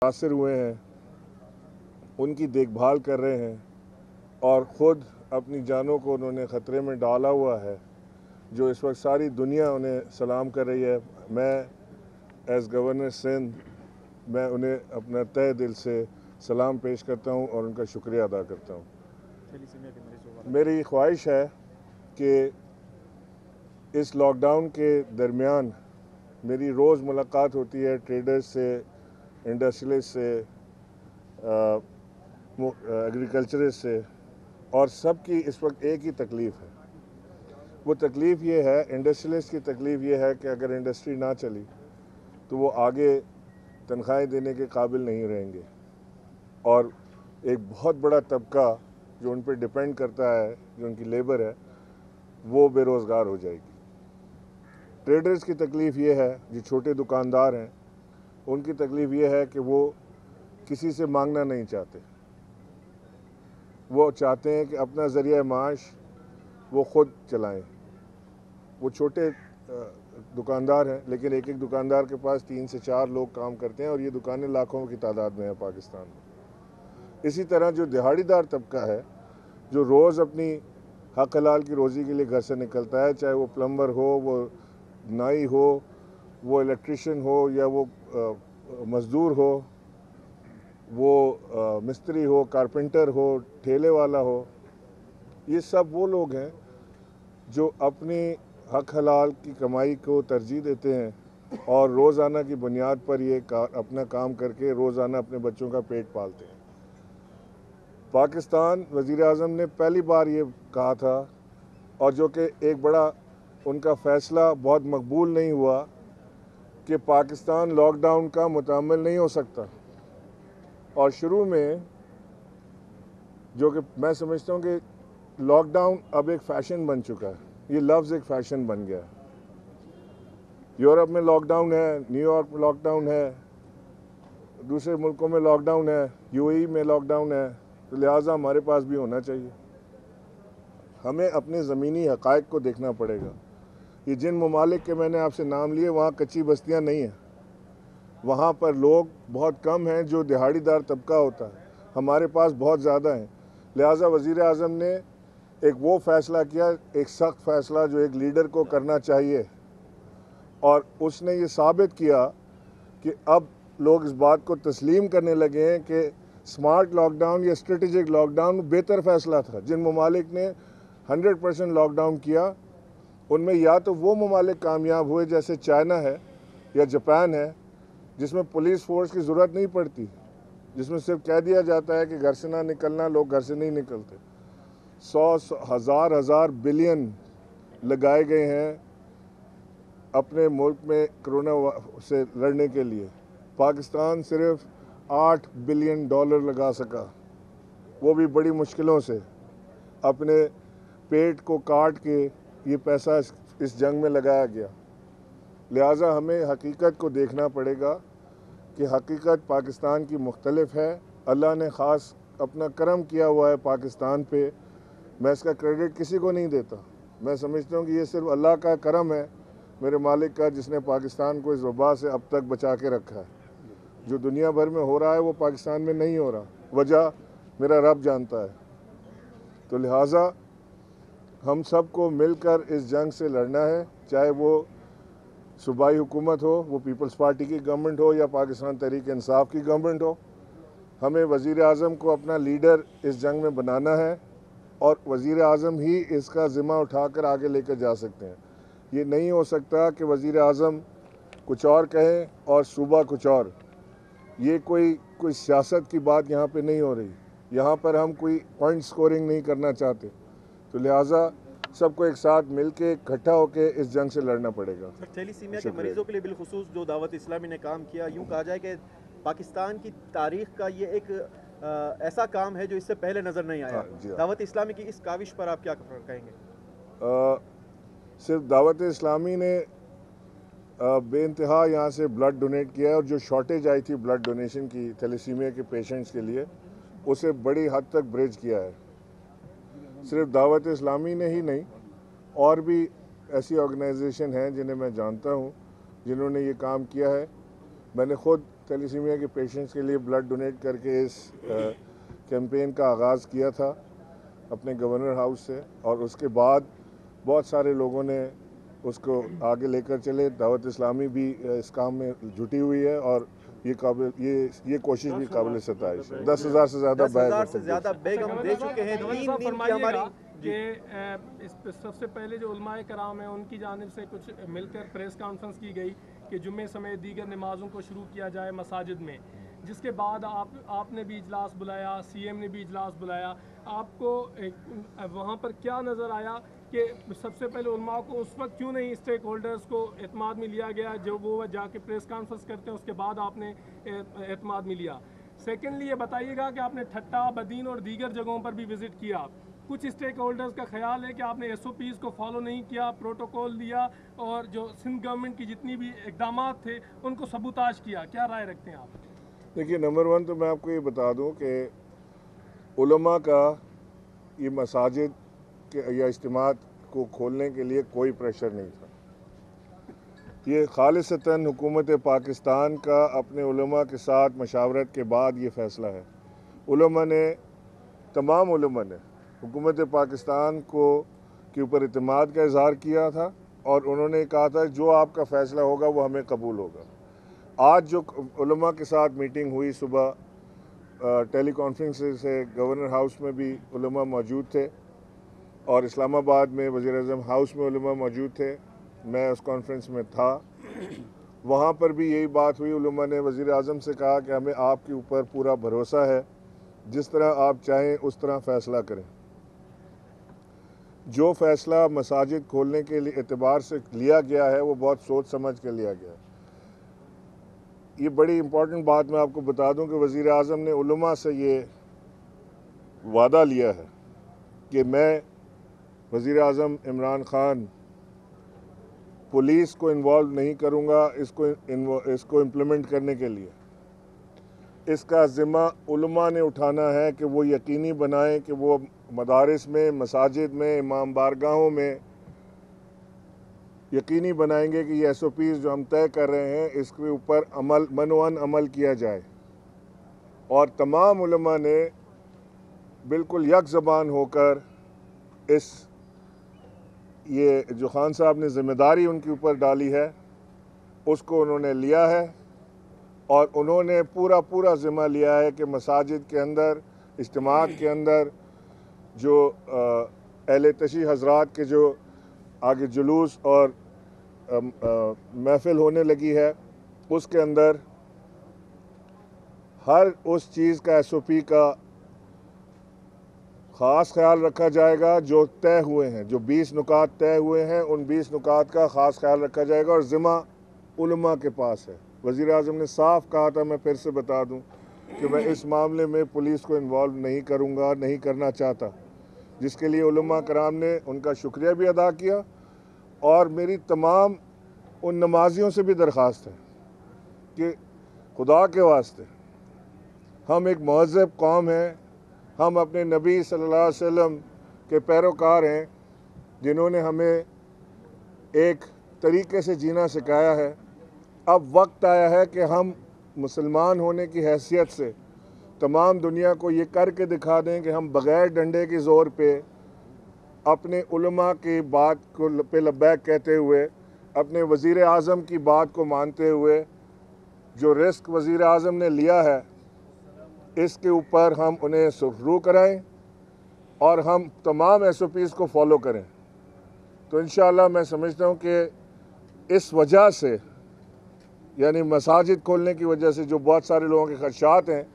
मुतासर हुए हैं उनकी देखभाल कर रहे हैं और ख़ुद अपनी जानों को उन्होंने ख़तरे में डाला हुआ है, जो इस वक्त सारी दुनिया उन्हें सलाम कर रही है। मैं एज़ गवर्नर सिंध मैं उन्हें अपना तहे दिल से सलाम पेश करता हूं और उनका शुक्रिया अदा करता हूं। मेरी ख्वाहिश है कि इस लॉकडाउन के दरमियान मेरी रोज़ मुलाकात होती है ट्रेडर्स से, इंडस्ट्रियलिस्ट से, एग्रीकल्चरिस्ट से, और सब की इस वक्त एक ही तकलीफ़ है। वो तकलीफ़ ये है, इंडस्ट्रियलिस्ट की तकलीफ़ ये है कि अगर इंडस्ट्री ना चली तो वो आगे तनख्वाहें देने के काबिल नहीं रहेंगे और एक बहुत बड़ा तबका जो उन पर डिपेंड करता है, जो उनकी लेबर है, वो बेरोज़गार हो जाएगी। ट्रेडर्स की तकलीफ़ ये है, जो छोटे दुकानदार हैं, उनकी तकलीफ़ ये है कि वो किसी से मांगना नहीं चाहते। वो चाहते हैं कि अपना ज़रिया माश वो ख़ुद चलाएं। वो छोटे दुकानदार हैं, लेकिन एक एक दुकानदार के पास 3 से 4 लोग काम करते हैं और ये दुकानें लाखों की तादाद में है पाकिस्तान में। इसी तरह जो दिहाड़ीदार तबका है, जो रोज़ अपनी हक हलाल की रोज़ी के लिए घर से निकलता है, चाहे वो प्लम्बर हो, वो नाई हो, वो इलेक्ट्रिशियन हो, या वो मज़दूर हो, वो मिस्त्री हो, कारपेंटर हो, ठेले वाला हो, ये सब वो लोग हैं जो अपनी हक हलाल की कमाई को तरजीह देते हैं और रोज़ाना की बुनियाद पर ये अपना काम करके रोज़ाना अपने बच्चों का पेट पालते हैं। पाकिस्तान वज़ीर आज़म ने पहली बार ये कहा था, और जो कि एक बड़ा उनका फ़ैसला बहुत मकबूल नहीं हुआ, कि पाकिस्तान लॉकडाउन का मुतामिल नहीं हो सकता। और शुरू में जो कि मैं समझता हूँ कि लॉकडाउन अब एक फ़ैशन बन चुका है, ये लफ्ज़ एक फ़ैशन बन गया है। यूरोप में लॉकडाउन है, न्यूयॉर्क में लॉकडाउन है, दूसरे मुल्कों में लॉकडाउन है, यूएई में लॉकडाउन है, तो लिहाजा हमारे पास भी होना चाहिए। हमें अपने ज़मीनी हक़ाइक़ को देखना पड़ेगा। ये जिन ममालिक के मैंने आपसे नाम लिए, वहाँ कच्ची बस्तियाँ नहीं हैं, वहाँ पर लोग बहुत कम हैं जो दिहाड़ीदार तबका होता है, हमारे पास बहुत ज़्यादा हैं। लिहाजा वज़ीर आज़म ने एक वो फ़ैसला किया, एक सख्त फ़ैसला जो एक लीडर को करना चाहिए, और उसने ये साबित किया कि अब लोग इस बात को तस्लीम करने लगे हैं कि स्मार्ट लॉकडाउन या स्ट्रेटेजिक लॉकडाउन बेहतर फ़ैसला था। जिन ममालिक ने 100% लॉकडाउन किया, उनमें या तो वो ममालिक कामयाब हुए जैसे चाइना है या जापान है, जिसमें पुलिस फ़ोर्स की ज़रूरत नहीं पड़ती, जिसमें सिर्फ कह दिया जाता है कि घर से ना निकलना, लोग घर से नहीं निकलते। 100 हज़ार बिलियन लगाए गए हैं अपने मुल्क में कोरोना से लड़ने के लिए। पाकिस्तान सिर्फ $8 बिलियन लगा सका, वो भी बड़ी मुश्किलों से। अपने पेट को काट के ये पैसा इस जंग में लगाया गया। लिहाजा हमें हकीकत को देखना पड़ेगा कि हकीकत पाकिस्तान की मुख्तलिफ है। अल्लाह ने ख़ास अपना करम किया हुआ है पाकिस्तान पे, मैं इसका क्रेडिट किसी को नहीं देता। मैं समझता हूँ कि ये सिर्फ अल्लाह का करम है, मेरे मालिक का, जिसने पाकिस्तान को इस वबा से अब तक बचा के रखा है। जो दुनिया भर में हो रहा है वो पाकिस्तान में नहीं हो रहा, वजह मेरा रब जानता है। तो लिहाजा हम सबको मिलकर इस जंग से लड़ना है, चाहे वो सूबाई हुकूमत हो, वो पीपल्स पार्टी की गवर्नमेंट हो, या पाकिस्तान तहरीक इंसाफ की गवर्नमेंट हो। हमें वज़ीर आज़म को अपना लीडर इस जंग में बनाना है और वज़ीर आज़म ही इसका ज़िम्मा उठाकर आगे लेकर जा सकते हैं। ये नहीं हो सकता कि वज़ीर आज़म कुछ और कहें और सूबा कुछ और। ये कोई सियासत की बात यहाँ पे नहीं हो रही। यहाँ पर हम कोई पॉइंट स्कोरिंग नहीं करना चाहते। तो लिहाजा सबको एक साथ मिलके इकट्ठा होकर इस जंग से लड़ना पड़ेगा। थैलीसीमिया के मरीजों के लिए बिलखुसूस जो दावत इस्लामी ने काम किया, यूँ कहा जाए कि पाकिस्तान की तारीख का ये एक ऐसा काम है जो इससे पहले नज़र नहीं आया। दावत इस्लामी की इस काविश पर आप क्या कहेंगे? सिर्फ दावत इस्लामी ने बेइंतहा यहाँ से ब्लड डोनेट किया है, और जो शॉर्टेज आई थी ब्लड डोनेशन की थैलेसीमिया के पेशेंट्स के लिए, उसे बड़ी हद तक ब्रिज किया है। सिर्फ दावत इस्लामी ने ही नहीं, और भी ऐसी ऑर्गेनाइजेशन हैं जिन्हें मैं जानता हूँ जिन्होंने ये काम किया है। मैंने ख़ुद थैलेसीमिया के पेशेंट्स के लिए ब्लड डोनेट करके इस कैंपेन का आगाज़ किया था अपने गवर्नर हाउस से, और उसके बाद बहुत सारे लोगों ने उसको आगे लेकर चले। दावत इस्लामी भी इस काम में जुटी हुई है और ये कोशिश भी काबिल सताइश है। 10,000 से ज़्यादा बैग हम दे चुके हैं। कि सबसे पहले जो उलमाए कराम हैं उनकी जानिब से कुछ मिलकर प्रेस कॉन्फ्रेंस की गई कि जुम्मे समेत दीगर नमाज़ों को शुरू किया जाए मसाजिद में, जिसके बाद आपने भी इजलास बुलाया, सीएम ने भी इजलास बुलाया। आपको वहाँ पर क्या नज़र आया कि सबसे पहले उलमा को उस वक्त क्यों नहीं स्टेक होल्डर्स को एतमाद में लिया गया, जो वो जाके प्रेस कॉन्फ्रेंस करते हैं उसके बाद आपने एतमाद में लिया? सेकेंडली ये बताइएगा कि आपने ठट्टा, बदीन और दीगर जगहों पर भी विज़िट किया, कुछ स्टेक होल्डर्स का ख्याल है कि आपने SOPs को फॉलो नहीं किया, प्रोटोकॉल दिया और जो सिंध गवर्नमेंट की जितनी भी इकदाम थे उनको सबूताज किया। क्या राय रखते हैं आप? देखिए, नंबर 1 तो मैं आपको ये बता दूं कि उलमा का ये मसाजिद के या इज्तिमात को खोलने के लिए कोई प्रेशर नहीं था। ये खालिसतन हुकूमत पाकिस्तान का अपने उलमा के साथ मशावरत के बाद ये फ़ैसला है। तमाम उलमा ने हुकूमत पाकिस्तान के ऊपर इत्मीनान का इजहार किया था और उन्होंने कहा था जो आपका फ़ैसला होगा वो हमें कबूल होगा। आज जो उलमा के साथ मीटिंग हुई सुबह टेली कॉन्फ्रेंस से, गवर्नर हाउस में भी उलमा मौजूद थे और इस्लामाबाद में वज़ीर आज़म हाउस में उलमा मौजूद थे। मैं उस कॉन्फ्रेंस में था, वहाँ पर भी यही बात हुई। उलमा ने वज़ीर आज़म से कहा कि हमें आपके ऊपर पूरा भरोसा है, जिस तरह आप चाहें उस तरह फ़ैसला करें। जो फ़ैसला मसाजिद खोलने के लिए एतबार से लिया गया है वो बहुत सोच समझ के लिया गया है। ये बड़ी इम्पॉर्टेंट बात मैं आपको बता दूं कि वज़ीर आज़म ने उलमा से ये वादा लिया है कि मैं वज़ीर आज़म इमरान ख़ान पुलिस को इन्वॉल्व नहीं करूंगा इसको इम्प्लीमेंट करने के लिए। इसका ज़िम्मा उलमा ने उठाना है कि वो यकीनी बनाएं कि वो मदारिस में, मसाजिद में, इमाम बारगाहों में यकीनी बनाएंगे कि ये SOPs जो हम तय कर रहे हैं इसके ऊपर मनोअन अमल किया जाए। और तमाम उलमा ने बिल्कुल यक ज़बान होकर ये जो खान साहब ने ज़िम्मेदारी उनके ऊपर डाली है उसको उन्होंने लिया है और उन्होंने पूरा ज़िम्मा लिया है कि मसाजिद के अंदर, इज्तिमात के अंदर जो अहले तशी हज़रात के जो आगे जुलूस और महफिल होने लगी है उसके अंदर हर उस चीज़ का SOP का ख़ास ख्याल रखा जाएगा जो तय हुए हैं। जो 20 नुकात तय हुए हैं उन 20 नुकात का ख़ास ख्याल रखा जाएगा और ज़िम्मा उलमा के पास है। वज़ीर आज़म ने साफ कहा था, मैं फिर से बता दूं, कि मैं इस मामले में पुलिस को इन्वॉल्व नहीं करूंगा, नहीं करना चाहता, जिसके लिए उलमा कराम ने उनका शुक्रिया भी अदा किया। और मेरी तमाम उन नमाजियों से भी दरख्वास्त है कि खुदा के वास्ते हम एक महज़्ज़ब कौम हैं, हम अपने नबी सल्लल्लाहु अलैहि वसल्लम के पैरोकार हैं जिन्होंने हमें एक तरीके से जीना सिखाया है। अब वक्त आया है कि हम मुसलमान होने की हैसियत से तमाम दुनिया को ये करके दिखा दें कि हम बग़ैर डंडे के ज़ोर पे अपने उलमा की बात को पे लब्बैक कहते हुए, अपने वज़ीर आज़म की बात को मानते हुए जो रिस्क वज़ीर आज़म ने लिया है इसके ऊपर हम उन्हें सुखरू कराएं और हम तमाम SOPs को फॉलो करें। तो इंशाअल्लाह मैं समझता हूँ कि इस वजह से, यानी मसाजिद खोलने की वजह से जो बहुत सारे लोगों के खदशात हैं,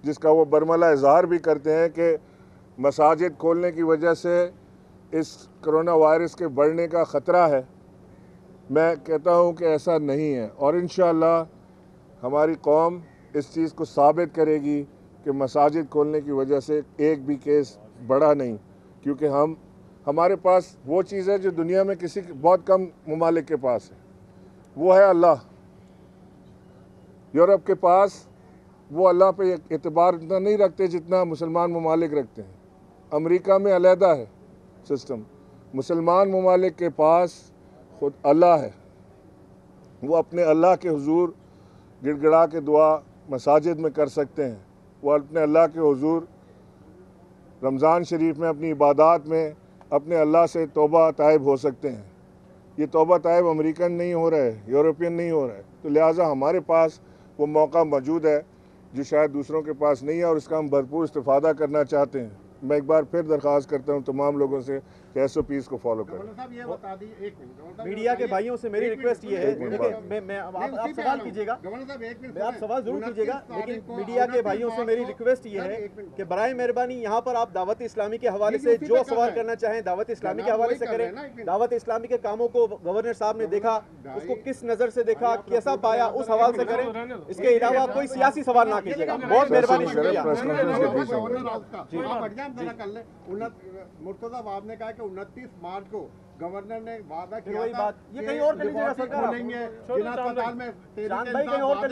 जिसका वो बरमला इज़हार भी करते हैं कि मसाजिद खोलने की वजह से इस कोरोना वायरस के बढ़ने का ख़तरा है, मैं कहता हूँ कि ऐसा नहीं है। और इंशाअल्लाह हमारी कौम इस चीज़ को साबित करेगी कि मसाजिद खोलने की वजह से एक भी केस बढ़ा नहीं, क्योंकि हमारे पास वो चीज़ है जो दुनिया में किसी बहुत कम ममालिक के पास है, वो है अल्लाह। यूरोप के पास वो अल्लाह पे एतबार इतना नहीं रखते जितना मुसलमान ममालिक रखते हैं। अमेरिका में अलहदा है सिस्टम, मुसलमान ममालिक के पास खुद अल्लाह है, वो अपने अल्लाह के हुजूर गिड़गिड़ा के दुआ मसाजिद में कर सकते हैं, वो अपने अल्लाह के हुजूर रमज़ान शरीफ में अपनी इबादत में अपने अल्लाह से तौबा ताइब हो सकते हैं। ये तौबा ताइब अमेरिकन नहीं हो रहा है, यूरोपियन नहीं हो रहा है, तो लिहाजा हमारे पास वो मौका मौजूद है जो शायद दूसरों के पास नहीं है और इसका हम भरपूर इस्तेफादा करना चाहते हैं। मैं एक बार फिर दरख्वास्त करता हूँ तमाम लोगों से कि SOPs को फॉलो करें। मीडिया के भाइयों से मेरी रिक्वेस्ट ये है, देखिए आप सवाल कीजिएगा, आप सवाल जरूर कीजिएगा, लेकिन मीडिया के भाइयों से मेरी रिक्वेस्ट ये है कि बराए मेहरबानी यहाँ पर आप दावत इस्लामी के हवाले से जो सवाल करना चाहें दावत इस्लामी के हवाले से करें। दावत इस्लामी के कामों को गवर्नर साहब ने देखा, उसको किस नज़र से देखा, कैसा पाया, उस हवाले से करें। इसके अलावा कोई सियासी सवाल ना कीजिएगा। बहुत मेहरबानी, शुक्रिया। मुर्तजा बाब ने कहा कि 29 मार्च को गवर्नर ने वादा किया था, ये कहीं और कर लीजिएगा सरकार, जिला अस्पताल में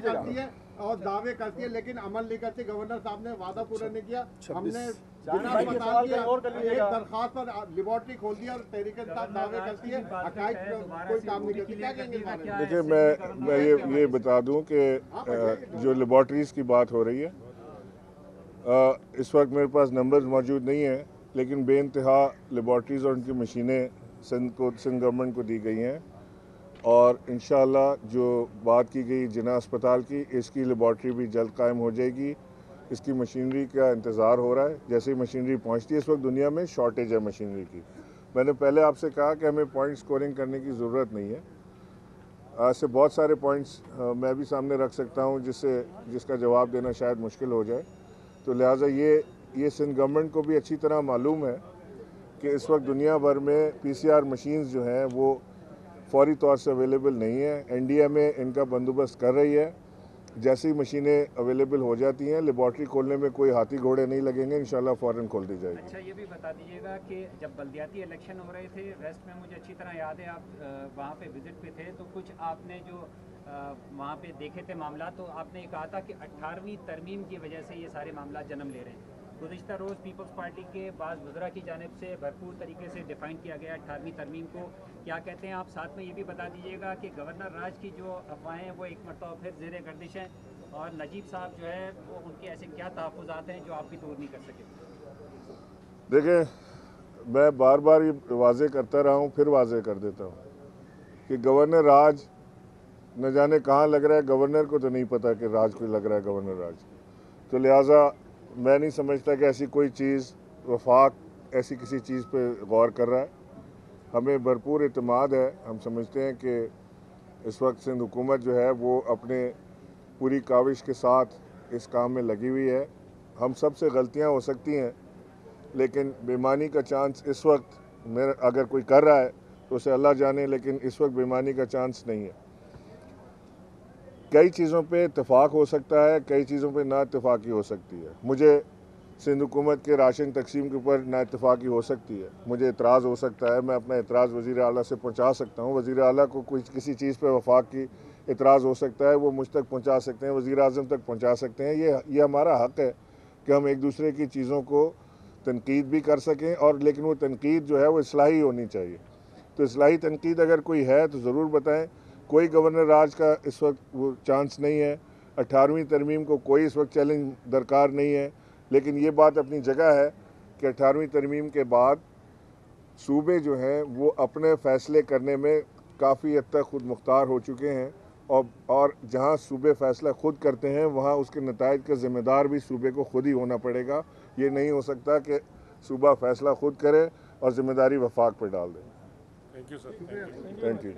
करती है और दावे करती है, लेकिन अमल नहीं करती। गवर्नर साहब ने वादा पूरा नहीं किया। हमने दरखास्त पर लेबोरेटरी खोल दिया और तहरीक दावे करती है, कोई काम नहीं करती। क्या कहेंगे? देखिए, मैं ये बता दूं कि जो लेबोरेटरीज़ की बात हो रही है, इस वक्त मेरे पास नंबर्स मौजूद नहीं है, लेकिन बेइंतहा लेबॉर्ट्रीज़ और उनकी मशीनें सिंध गवर्नमेंट को दी गई हैं और इंशाअल्लाह जो बात की गई जिना अस्पताल की, इसकी लेबॉर्ट्री भी जल्द कायम हो जाएगी। इसकी मशीनरी का इंतज़ार हो रहा है, जैसे ही मशीनरी पहुंचती है। इस वक्त दुनिया में शॉर्टेज है मशीनरी की। मैंने पहले आपसे कहा कि हमें पॉइंट स्कोरिंग करने की ज़रूरत नहीं है। ऐसे बहुत सारे पॉइंट्स मैं भी सामने रख सकता हूँ जिसका जवाब देना शायद मुश्किल हो जाए, तो लिहाजा ये सिंध गवर्नमेंट को भी अच्छी तरह मालूम है कि इस वक्त दुनिया भर में PCR मशीन्स जो हैं वो फौरी तौर से अवेलेबल नहीं है। NDA में इनका बंदोबस्त कर रही है। जैसे ही मशीनें अवेलेबल हो जाती हैं, लेबॉर्ट्री खोलने में कोई हाथी घोड़े नहीं लगेंगे, इंशाल्लाह फ़ौरन खोल दी जाएगी। अच्छा, ये भी बता दीजिएगा कि जब बल्दियाती इलेक्शन हो रहे थे वेस्ट में, मुझे अच्छी तरह याद है आप वहाँ पे विजिट पे थे, तो कुछ आपने जो वहाँ पे देखे थे मामला, तो आपने कहा था कि 18वीं तरमीम की वजह से ये सारे मामला जन्म ले रहे हैं। गुज़िश्ता रोज़ पीपल्स पार्टी के बाद वज़रा की जानिब से भरपूर तरीके से डिफ़ाइन किया गया 18वीं तरमीम को, क्या कहते हैं आप? साथ में ये भी बता दीजिएगा कि गवर्नर राज की जो अफवाहें हैं वो एक मरतबा फिर ज़ेर गर्दिश हैं, और नजीब साहब जो है वो उनके ऐसे क्या तहफ़्फ़ुज़ात हैं जो आप भी दूर नहीं कर सके? देखिए, मैं बार बार ये वाज़े करता रहा हूँ, फिर वाज़े कर देता हूँ कि गवर्नर राज न जाने कहाँ लग रहा है। गवर्नर को तो नहीं पता कि राज को लग रहा है गवर्नर राज, तो लिहाजा मैं नहीं समझता कि ऐसी कोई चीज़ वफाक ऐसी किसी चीज़ पे गौर कर रहा है। हमें भरपूर इत्मीनान है। हम समझते हैं कि इस वक्त सिंध हुकूमत जो है वो अपने पूरी काविश के साथ इस काम में लगी हुई है। हम सब से गलतियां हो सकती हैं, लेकिन बेईमानी का चांस इस वक्त मेरा अगर कोई कर रहा है तो उसे अल्लाह जाने, लेकिन इस वक्त बेईमानी का चांस नहीं है। कई चीज़ों पे इत्तेफाक हो सकता है, कई चीज़ों पे ना इत्तेफाकी हो सकती है। मुझे सिंध हुकूमत के राशन तकसीम के ऊपर ना इत्तेफाकी हो सकती है, मुझे एतराज़ हो सकता है। मैं अपना एतराज़ वज़ीर आला से पहुंचा सकता हूं। वज़ीर आला को कोई किसी चीज़ पे वफाक की एतराज़ हो सकता है, वो मुझ तक पहुंचा सकते हैं, वज़ीर आज़म तक पहुंचा सकते हैं। ये हमारा हक़ है कि हम एक दूसरे की चीज़ों को तनकीद भी कर सकें, और लेकिन वो तनकीद जो है वो इस्लाही होनी चाहिए। तो इस्लाही तनकीद अगर कोई है तो ज़रूर बताएँ। कोई गवर्नर राज का इस वक्त वो चांस नहीं है। 18वीं तरमीम को कोई इस वक्त चैलेंज दरकार नहीं है, लेकिन ये बात अपनी जगह है कि 18वीं तरमीम के बाद सूबे जो हैं वो अपने फ़ैसले करने में काफ़ी हद तक खुद मुख्तार हो चुके हैं, और जहां सूबे फ़ैसला खुद करते हैं वहां उसके नताइज का ज़िम्मेदार भी सूबे को खुद ही होना पड़ेगा। ये नहीं हो सकता कि सूबा फ़ैसला खुद करे और ज़िम्मेदारी वफाक पर डाल दे। Thank you sir. Thank you.